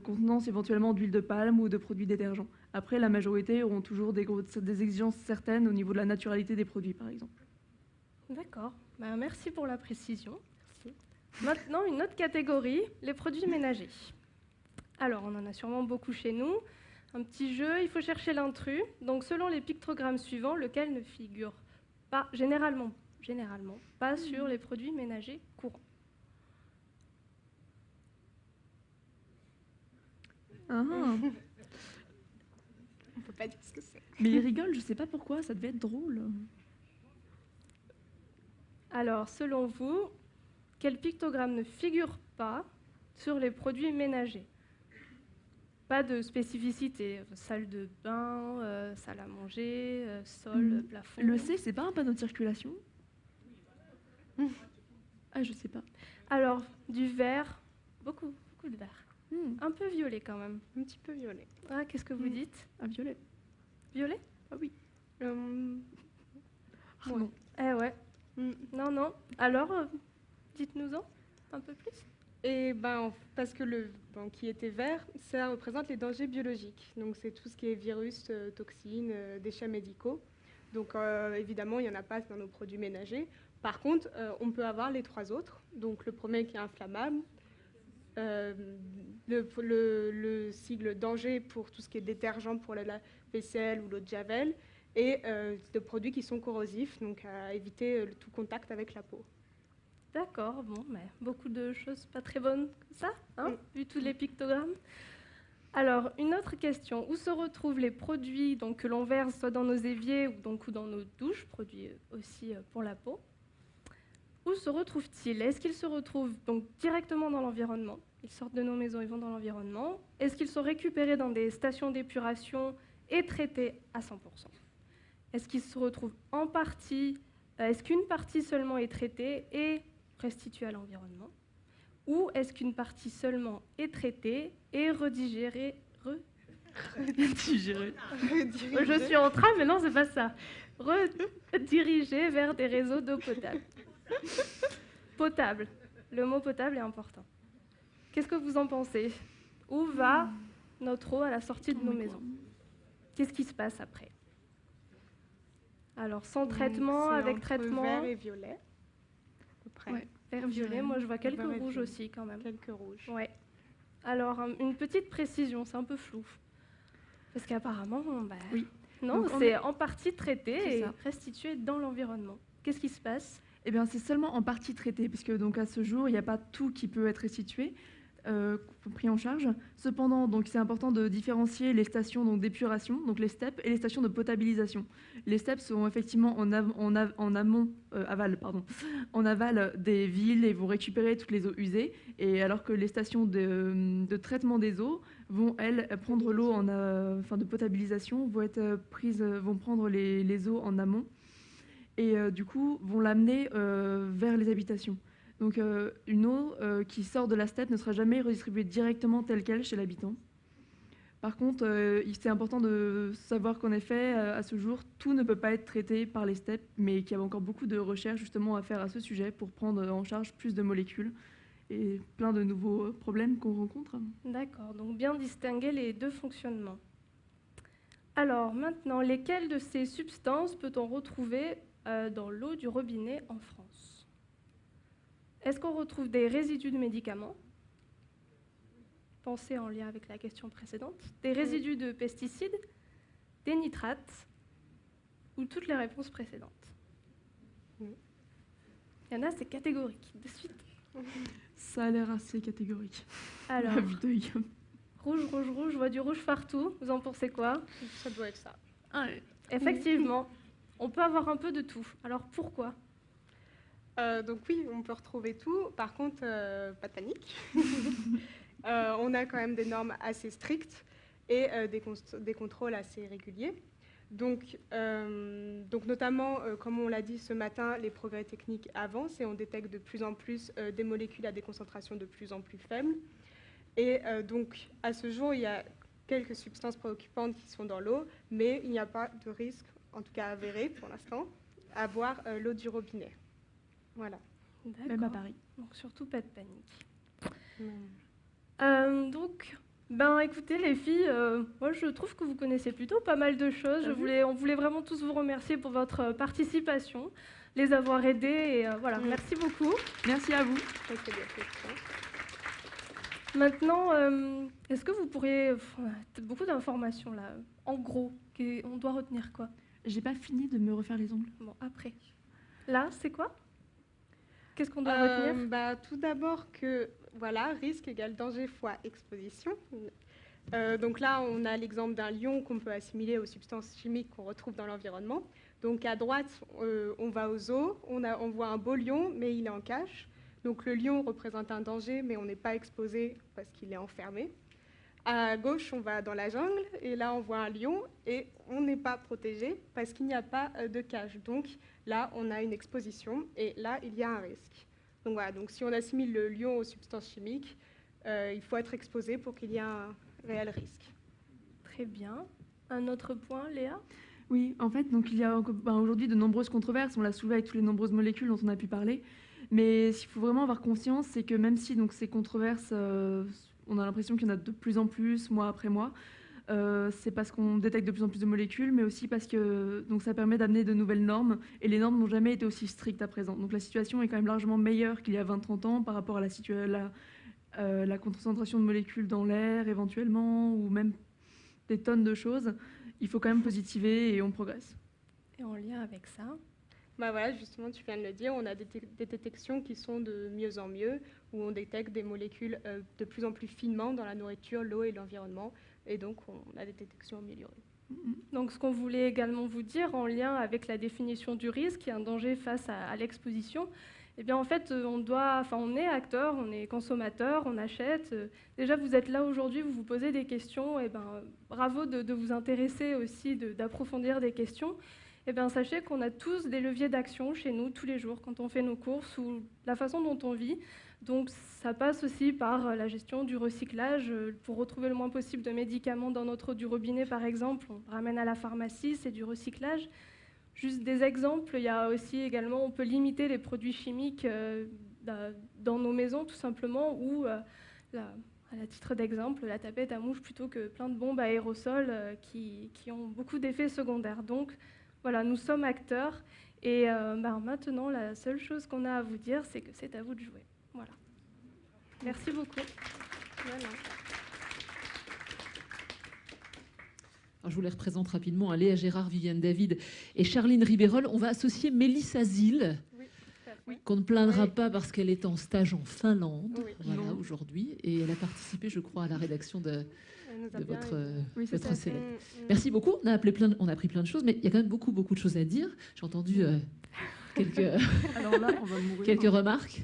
contenance éventuellement d'huile de palme ou de produits détergents. Après, la majorité auront toujours des exigences certaines au niveau de la naturalité des produits, par exemple. D'accord, merci pour la précision. Merci. Maintenant, une autre catégorie, les produits ménagers. Alors, on en a sûrement beaucoup chez nous. Un petit jeu, il faut chercher l'intrus. Donc, selon les pictogrammes suivants, lequel ne figure pas, généralement pas sur les produits ménagers courants. Ah. On peut pas dire ce que c'est. Mais il rigole, je sais pas pourquoi, ça devait être drôle. Alors, selon vous, quel pictogramme ne figure pas sur les produits ménagers? Pas de spécificité, salle de bain, salle à manger, sol, plafond. Le C, c'est pas un panneau de circulation? Ah, je sais pas. Alors, du vert, beaucoup de vert. Un peu violet quand même. Un petit peu violet. Ah, qu'est-ce que vous dites? Un violet. Violet? Ah oui. Ouais. Non. Eh ouais. Non. Alors, dites-nous-en un peu plus. Et parce que le qui était vert, ça représente les dangers biologiques. Donc c'est tout ce qui est virus, toxines, déchets médicaux. Donc évidemment, il n'y en a pas dans nos produits ménagers. Par contre, on peut avoir les 3 autres. Donc le premier qui est inflammable, le sigle danger pour tout ce qui est détergent pour la vaisselle ou l'eau de Javel, et de produits qui sont corrosifs, donc à éviter tout contact avec la peau. D'accord, bon, mais beaucoup de choses pas très bonnes comme ça, hein, vu tous les pictogrammes. Alors, une autre question. Où se retrouvent les produits donc, que l'on verse soit dans nos éviers ou dans nos douches, produits aussi pour la peau? Où se retrouvent-ils? Est-ce qu'ils se retrouvent donc directement dans l'environnement? Ils sortent de nos maisons, ils vont dans l'environnement. Est-ce qu'ils sont récupérés dans des stations d'épuration et traités à 100%? Est-ce qu'ils se retrouvent en partie? Est-ce qu'une partie seulement est traitée et restituée à l'environnement? Ou est-ce qu'une partie seulement est traitée et redigérée? Redigérée. Je suis en train, mais non, c'est pas ça. Redirigée vers des réseaux d'eau potable. Potable. Le mot potable est important. Qu'est-ce que vous en pensez? Où va notre eau à la sortie de nos maisons? Qu'est-ce qui se passe après? Alors, sans traitement, avec traitement. Vert et violet. À peu près. Ouais. Vert, violet, moi je vois quelques rouges aussi quand même. Quelques rouges. Ouais. Alors, une petite précision, c'est un peu flou. Parce qu'apparemment, Oui. non, Donc, c'est en partie traité C'est et ça. restitué dans l'environnement. Qu'est-ce qui se passe? Eh bien, c'est seulement en partie traité, puisque donc à ce jour, il n'y a pas tout qui peut être restitué, pris en charge. Cependant, donc c'est important de différencier les stations donc d'épuration, donc les STEP, et les stations de potabilisation. Les STEP sont effectivement en aval des villes et vont récupérer toutes les eaux usées, et alors que les stations de traitement des eaux vont elles prendre l'eau de potabilisation, vont prendre les eaux en amont. Et du coup, vont l'amener vers les habitations. Donc, une eau qui sort de la STEP ne sera jamais redistribuée directement telle qu'elle chez l'habitant. Par contre, c'est important de savoir qu'en effet, à ce jour, tout ne peut pas être traité par les STEP, mais qu'il y a encore beaucoup de recherches justement à faire à ce sujet pour prendre en charge plus de molécules et plein de nouveaux problèmes qu'on rencontre. D'accord, donc bien distinguer les deux fonctionnements. Alors maintenant, lesquelles de ces substances peut-on retrouver dans l'eau du robinet en France? Est-ce qu'on retrouve des résidus de médicaments? Pensez en lien avec la question précédente. Des résidus de pesticides, des nitrates ou toutes les réponses précédentes? Il y en a, c'est catégorique. De suite. Ça a l'air assez catégorique. Alors, à vue d'œil. rouge, rouge, rouge, je vois du rouge partout. Vous en pensez quoi? Ça doit être ça. Effectivement, on peut avoir un peu de tout. Alors pourquoi? Donc oui, on peut retrouver tout. Par contre, pas de panique. On a quand même des normes assez strictes et des contrôles assez réguliers. Donc notamment, comme on l'a dit ce matin, les progrès techniques avancent et on détecte de plus en plus des molécules à des concentrations de plus en plus faibles. Et donc, à ce jour, il y a quelques substances préoccupantes qui sont dans l'eau, mais il n'y a pas de risque, en tout cas avéré pour l'instant, à boire l'eau du robinet. Voilà. Même à Paris. Donc surtout pas de panique. Mm. Donc, écoutez les filles, moi je trouve que vous connaissez plutôt pas mal de choses. On voulait vraiment tous vous remercier pour votre participation, les avoir aidés et voilà. Merci beaucoup. Merci à vous. Maintenant, est-ce que vous pourriez... beaucoup d'informations là. En gros, on doit retenir quoi? J'ai pas fini de me refaire les ongles. Bon, après. Là, c'est quoi? Qu'est-ce qu'on doit retenir? Tout d'abord que, voilà, risque égale danger fois exposition. Donc là, on a l'exemple d'un lion qu'on peut assimiler aux substances chimiques qu'on retrouve dans l'environnement. Donc à droite, on va aux eaux, on voit un beau lion, mais il est en cage. Donc le lion représente un danger, mais on n'est pas exposé parce qu'il est enfermé. À gauche, on va dans la jungle, et là, on voit un lion, et on n'est pas protégé parce qu'il n'y a pas de cage. Donc là, on a une exposition, et là, il y a un risque. Donc voilà, donc si on assimile le lion aux substances chimiques, il faut être exposé pour qu'il y ait un réel risque. Très bien. Un autre point, Léa? Oui, en fait, donc il y a aujourd'hui de nombreuses controverses. On l'a soulevé avec toutes les nombreuses molécules dont on a pu parler. Mais ce qu'il faut vraiment avoir conscience, c'est que même si donc, ces controverses, on a l'impression qu'il y en a de plus en plus, mois après mois, c'est parce qu'on détecte de plus en plus de molécules, mais aussi parce que donc ça permet d'amener de nouvelles normes, et les normes n'ont jamais été aussi strictes à présent. Donc la situation est quand même largement meilleure qu'il y a 20-30 ans par rapport à la concentration de molécules dans l'air éventuellement, ou même des tonnes de choses. Il faut quand même positiver et on progresse. Et en lien avec ça, Bah voilà, justement, tu viens de le dire, on a des détections qui sont de mieux en mieux, où on détecte des molécules de plus en plus finement dans la nourriture, l'eau et l'environnement, et donc on a des détections améliorées. donc ce qu'on voulait également vous dire en lien avec la définition du risque et un danger face à l'exposition, eh bien en fait on est acteur, on est consommateur, on achète. Déjà vous êtes là aujourd'hui, vous vous posez des questions, et ben bravo de vous intéresser aussi, d'approfondir des questions. Eh bien, sachez qu'on a tous des leviers d'action chez nous tous les jours quand on fait nos courses ou la façon dont on vit. Donc ça passe aussi par la gestion du recyclage. Pour retrouver le moins possible de médicaments dans notre eau du robinet, par exemple, on ramène à la pharmacie, c'est du recyclage. Juste des exemples, il y a aussi également, on peut limiter les produits chimiques dans nos maisons tout simplement, ou à titre d'exemple, la tapette à mouche plutôt que plein de bombes à aérosols qui ont beaucoup d'effets secondaires. Donc voilà, nous sommes acteurs, et maintenant, la seule chose qu'on a à vous dire, c'est que c'est à vous de jouer. Voilà. Merci beaucoup. Voilà. Alors, je vous les représente rapidement, Léa Gérard, Viviane David et Charline Ribérol. On va associer Mélissa Zil, qu'on ne plaindra pas parce qu'elle est en stage en Finlande, voilà, aujourd'hui, et elle a participé, je crois, à la rédaction de votre célèbre. Merci beaucoup. On a appris plein de choses, mais il y a quand même beaucoup de choses à dire. J'ai entendu quelques remarques.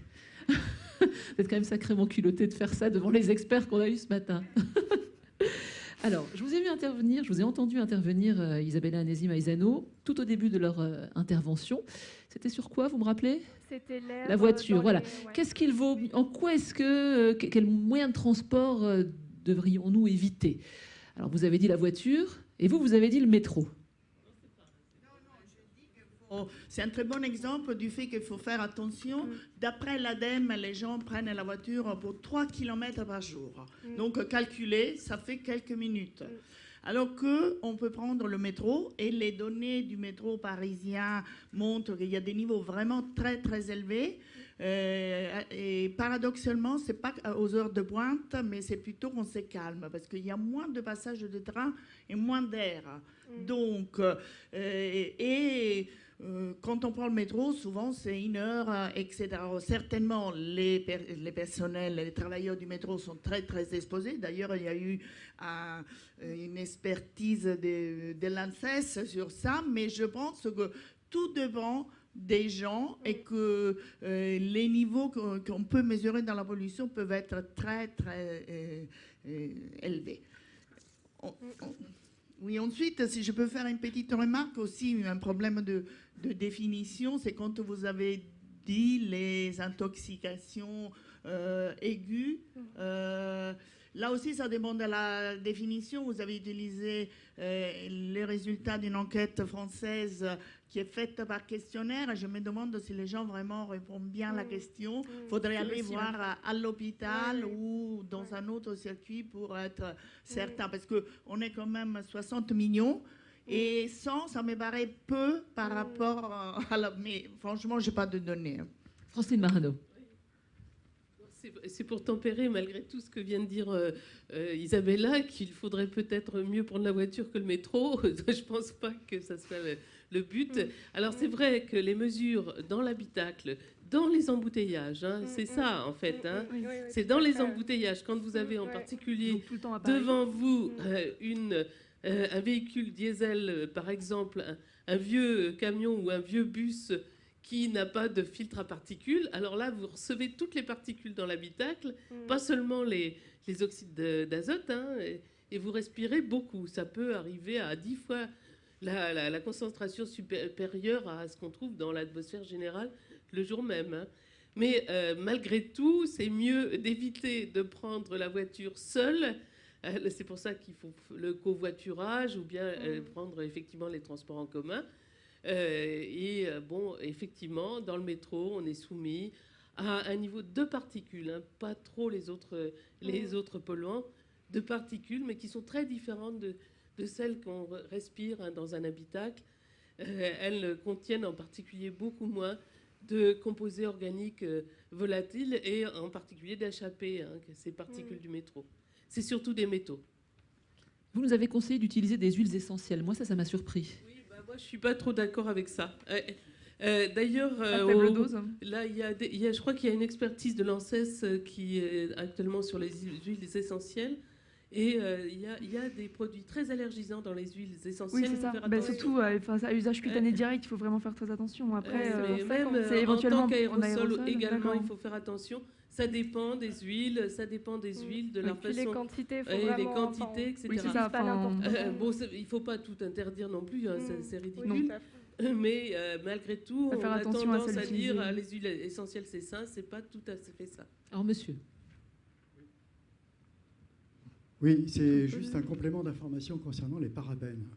Vous êtes quand même sacrément culotté de faire ça devant les experts qu'on a eus ce matin. Alors, je vous ai entendu intervenir Isabella Hanesi-Maizano tout au début de leur intervention. C'était sur quoi, vous me rappelez? C'était l'air. La voiture, voilà. Qu'est-ce qu'il vaut? En quoi est-ce que quel moyen de transport devrions-nous éviter? Alors, vous avez dit la voiture, et vous avez dit le métro. C'est un très bon exemple du fait qu'il faut faire attention. D'après l'ADEME, les gens prennent la voiture pour 3 km par jour. Donc, calculer, ça fait quelques minutes. Alors qu'on peut prendre le métro, et les données du métro parisien montrent qu'il y a des niveaux vraiment très, très élevés. Et paradoxalement, ce n'est pas aux heures de pointe, mais c'est plutôt qu'on se calme, parce qu'il y a moins de passages de train et moins d'air. Donc, quand on prend le métro, souvent c'est 1 heure, etc. Alors, certainement, les personnels, les travailleurs du métro sont très, très exposés. D'ailleurs, il y a eu une expertise de l'ANSES sur ça, mais je pense que tout dépend des gens, et que les niveaux qu'on peut mesurer dans la pollution peuvent être très, très élevés. Oui, ensuite, si je peux faire une petite remarque aussi, un problème de définition, c'est quand vous avez dit les intoxications aiguës. Là aussi, ça dépend de la définition. Vous avez utilisé les résultats d'une enquête française qui est faite par questionnaire. Je me demande si les gens vraiment répondent bien à la question. Il faudrait aller voir à l'hôpital ou dans un autre circuit pour être certain. Parce qu'on est quand même 60 millions. Et 100, ça me paraît peu par rapport à la... Mais franchement, je n'ai pas de données. Francine Marano. C'est pour tempérer, malgré tout ce que vient de dire Isabella, qu'il faudrait peut-être mieux prendre la voiture que le métro. Je ne pense pas que ça soit le but. Alors, c'est vrai que les mesures dans l'habitacle, dans les embouteillages, hein, c'est ça, en fait. Hein, c'est dans les embouteillages. Quand vous avez en particulier devant vous un véhicule diesel, par exemple, un vieux camion ou un vieux bus qui n'a pas de filtre à particules, alors là, vous recevez toutes les particules dans l'habitacle, pas seulement les oxydes d'azote, hein, et vous respirez beaucoup. Ça peut arriver à 10 fois la concentration supérieure à ce qu'on trouve dans l'atmosphère générale le jour même. Hein. Mais malgré tout, c'est mieux d'éviter de prendre la voiture seule. C'est pour ça qu'il faut le covoiturage ou bien prendre effectivement les transports en commun. Bon, effectivement, dans le métro, on est soumis à un niveau de particules, hein, pas trop les autres polluants. de particules, mais qui sont très différentes de celles qu'on respire dans un habitacle. Elles contiennent en particulier beaucoup moins de composés organiques volatiles et en particulier d'HAP, ces particules du métro. C'est surtout des métaux. Vous nous avez conseillé d'utiliser des huiles essentielles. Moi, ça m'a surpris. Oui, moi, je ne suis pas trop d'accord avec ça. D'ailleurs, faible dose. là, je crois qu'il y a une expertise de l'ANSES qui est actuellement sur les huiles essentielles. Et il y a des produits très allergisants dans les huiles essentielles. Oui, c'est ça. Surtout à usage cutané direct, il faut vraiment faire très attention. Après, même c'est éventuellement en tant qu'aérosol également, d'accord. il faut faire attention. Ça dépend des huiles, de leur Puis les façon, quantités, faut et vraiment, les quantités, etc. Oui, c'est ça. pas n'importe quoi. Bon, il ne faut pas tout interdire non plus, c'est ridicule. Oui, tout à fait. Mais malgré tout, À on faire a attention à tendance à celle-ci. dire les huiles essentielles c'est sain, c'est pas tout à fait ça. Alors, monsieur. Oui, c'est juste un complément d'information concernant les parabènes.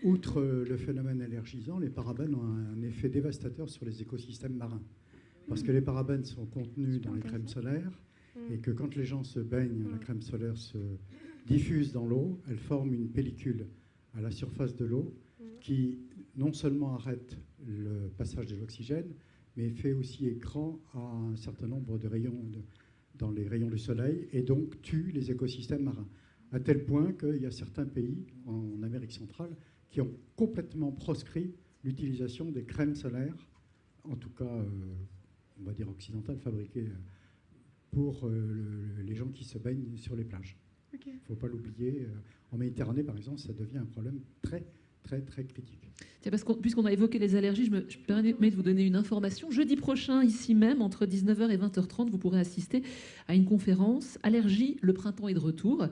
Outre le phénomène allergisant, les parabènes ont un effet dévastateur sur les écosystèmes marins. Parce que les parabènes sont contenus dans les crèmes solaires et que quand les gens se baignent, la crème solaire se diffuse dans l'eau, elle forme une pellicule à la surface de l'eau qui non seulement arrête le passage de l'oxygène, mais fait aussi écran à un certain nombre de rayons dans les rayons du soleil et donc tue les écosystèmes marins. À tel point qu'il y a certains pays en Amérique centrale qui ont complètement proscrit l'utilisation des crèmes solaires, en tout cas, on va dire occidentales, fabriquées pour les gens qui se baignent sur les plages. Il ne faut pas l'oublier. En Méditerranée, par exemple, ça devient un problème très, très, très critique. Tiens, puisqu'on a évoqué les allergies, je me permets de vous donner une information. Jeudi prochain, ici même, entre 19h et 20h30, vous pourrez assister à une conférence « Allergie, le printemps est de retour ».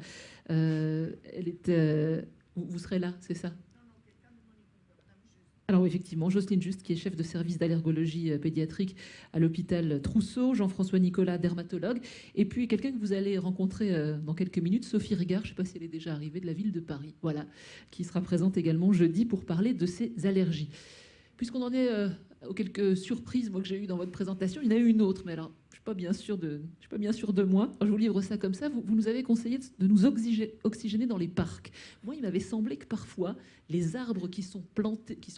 Vous serez là, c'est ça ? Alors oui, effectivement, Jocelyne Juste, qui est chef de service d'allergologie pédiatrique à l'hôpital Trousseau, Jean-François Nicolas, dermatologue, et puis quelqu'un que vous allez rencontrer dans quelques minutes, Sophie Rigard, je ne sais pas si elle est déjà arrivée, de la ville de Paris, voilà, qui sera présente également jeudi pour parler de ses allergies. Puisqu'on en est aux quelques surprises moi, que j'ai eues dans votre présentation, il y en a eu une autre, mais alors je ne suis pas bien sûre de moi. Alors, je vous livre ça comme ça. Vous nous avez conseillé de nous oxygéner dans les parcs. Moi, il m'avait semblé que parfois, les arbres qui sont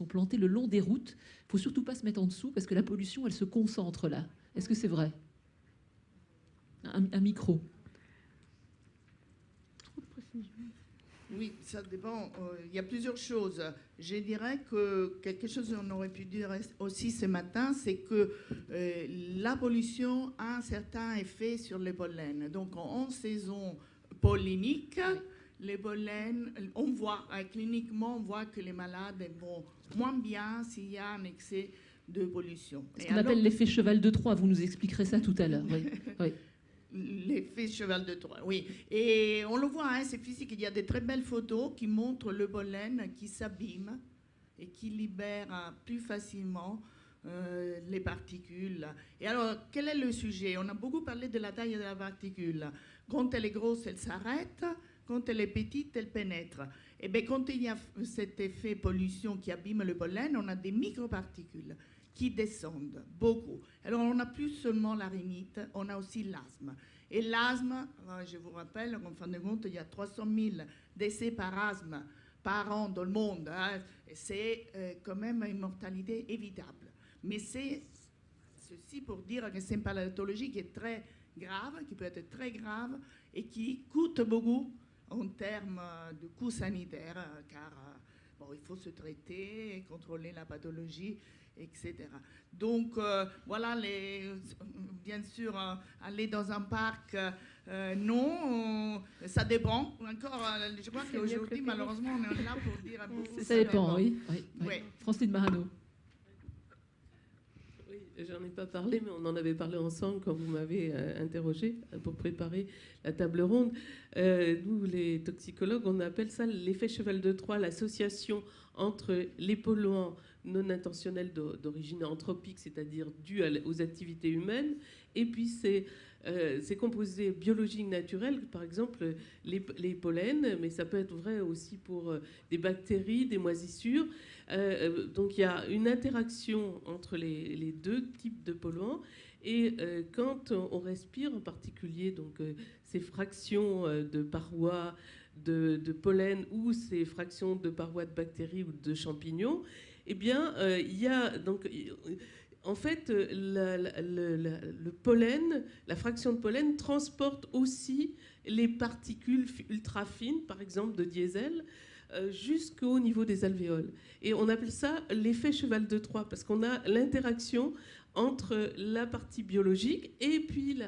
plantés le long des routes, il ne faut surtout pas se mettre en dessous parce que la pollution, elle se concentre là. Est-ce que c'est vrai ? Un micro. Trop de précision. Oui, ça dépend. Il y a plusieurs choses. Je dirais que quelque chose qu'on aurait pu dire aussi ce matin, c'est que la pollution a un certain effet sur les pollens. Donc, en saison pollinique, les pollens, on voit, cliniquement, on voit que les malades vont moins bien s'il y a un excès de pollution. Ce qu'on appelle l'effet cheval de Troie. Vous nous expliquerez ça tout à l'heure. Oui. Oui. L'effet cheval de Troie, oui. Et on le voit, hein, c'est physique. Il y a de très belles photos qui montrent le pollen qui s'abîme et qui libère plus facilement les particules. Et alors, quel est le sujet ? On a beaucoup parlé de la taille de la particule. Quand elle est grosse, elle s'arrête. Quand elle est petite, elle pénètre. Et bien, quand il y a cet effet pollution qui abîme le pollen, on a des microparticules qui descendent beaucoup. Alors, on n'a plus seulement la rhinite, on a aussi l'asthme. Et l'asthme, je vous rappelle qu'en fin de compte, il y a 300 000 décès par asthme par an dans le monde. Hein. C'est quand même une mortalité évitable. Mais c'est ceci pour dire que c'est une pathologie qui est très grave, qui peut être très grave et qui coûte beaucoup en termes de coûts sanitaires, car il faut se traiter, contrôler la pathologie, etc. Donc, voilà, bien sûr, aller dans un parc, non, ça dépend. Encore, je crois qu'aujourd'hui, malheureusement, on est là pour dire un peu. Ça dépend, oui. Oui. Francine Marano. Oui, j'en ai pas parlé, mais on en avait parlé ensemble quand vous m'avez interrogé pour préparer la table ronde. Nous, les toxicologues, on appelle ça l'effet cheval de Troie, l'association entre les polluants non intentionnels d'origine anthropique, c'est-à-dire dus aux activités humaines, et puis ces composés biologiques naturels, par exemple les pollens, mais ça peut être vrai aussi pour des bactéries, des moisissures. Donc il y a une interaction entre les deux types de polluants, Et quand on respire, en particulier donc, ces fractions de parois de pollen ou ces fractions de parois de bactéries ou de champignons, eh bien, il y a donc... En fait, le pollen, la fraction de pollen transporte aussi les particules ultra fines, par exemple de diesel, jusqu'au niveau des alvéoles. Et on appelle ça l'effet cheval de Troie, parce qu'on a l'interaction entre la partie biologique et puis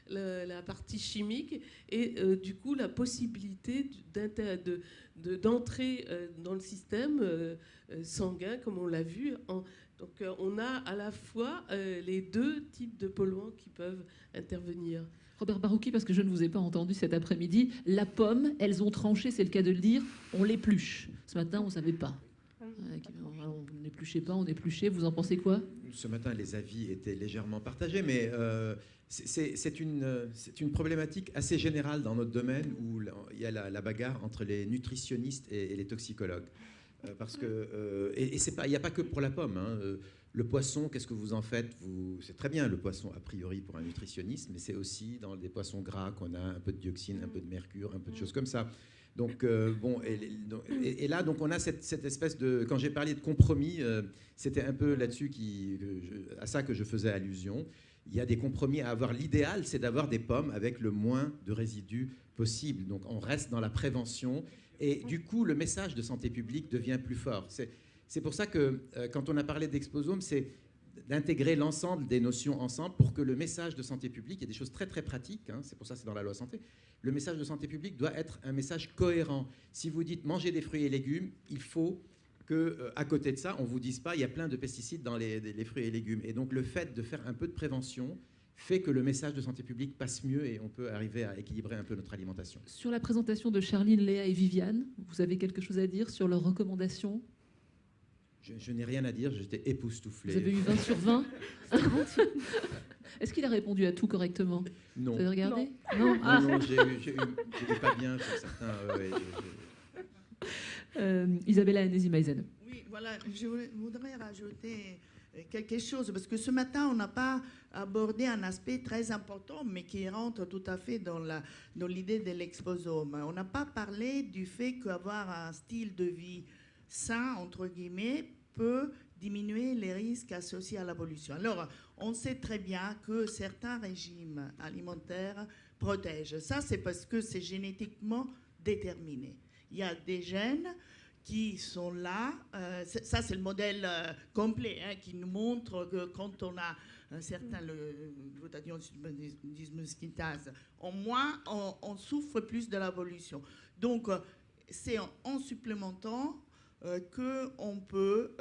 la partie chimique, et du coup la possibilité d'entrer dans le système sanguin, comme on l'a vu. Donc on a à la fois les deux types de polluants qui peuvent intervenir. Robert Barouki, parce que je ne vous ai pas entendu cet après-midi, la pomme, elles ont tranché, c'est le cas de le dire, on l'épluche. Ce matin, on ne savait pas. On n'épluchait pas, on épluchait. Vous en pensez quoi? Ce matin, les avis étaient légèrement partagés, mais c'est une problématique assez générale dans notre domaine où il y a la bagarre entre les nutritionnistes et les toxicologues. Parce que, il n'y a pas que pour la pomme. Hein. Le poisson, qu'est-ce que vous en faites? C'est très bien le poisson, a priori, pour un nutritionniste, mais c'est aussi dans des poissons gras qu'on a un peu de dioxine, un peu de mercure, un peu de choses comme ça. Donc, bon, et là, donc, on a cette espèce de... Quand j'ai parlé de compromis, c'était un peu là-dessus à ça que je faisais allusion. Il y a des compromis à avoir. L'idéal, c'est d'avoir des pommes avec le moins de résidus possible. Donc, on reste dans la prévention. Et du coup, le message de santé publique devient plus fort. C'est pour ça que, quand on a parlé d'Exposome, c'est d'intégrer l'ensemble des notions ensemble pour que le message de santé publique, il y a des choses très très pratiques, hein, c'est pour ça que c'est dans la loi santé, le message de santé publique doit être un message cohérent. Si vous dites manger des fruits et légumes, il faut qu'à côté de ça, on ne vous dise pas il y a plein de pesticides dans les fruits et légumes. Et donc le fait de faire un peu de prévention fait que le message de santé publique passe mieux et on peut arriver à équilibrer un peu notre alimentation. Sur la présentation de Charline, Léa et Viviane, vous avez quelque chose à dire sur leurs recommandations? Je n'ai rien à dire, j'étais époustouflé. Vous avez eu 20 sur 20. Est-ce qu'il a répondu à tout correctement? Non. Vous avez regardé? Non, non, j'ai eu pas bien sur certains... Isabella Agnesi-Maïzen. Oui, voilà, je voudrais rajouter quelque chose, parce que ce matin, on n'a pas abordé un aspect très important, mais qui rentre tout à fait dans l'idée de l'exposome. On n'a pas parlé du fait qu'avoir un style de vie sain, entre guillemets, peut diminuer les risques associés à la pollution. Alors, on sait très bien que certains régimes alimentaires protègent. Ça, c'est parce que c'est génétiquement déterminé. Il y a des gènes qui sont là. Ça, c'est le modèle complet qui nous montre que quand on a un certain glutathion dismutase, en moins, on souffre plus de la pollution. Donc, c'est en supplémentant qu'on peut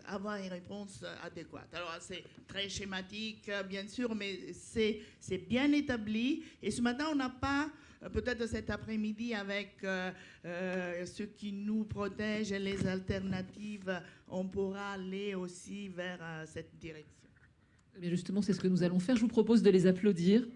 avoir une réponse adéquate. Alors, c'est très schématique, bien sûr, mais c'est bien établi. Et ce matin, on n'a pas, peut-être cet après-midi, avec ce qui nous protège et les alternatives, on pourra aller aussi vers cette direction. Mais justement, c'est ce que nous allons faire. Je vous propose de les applaudir.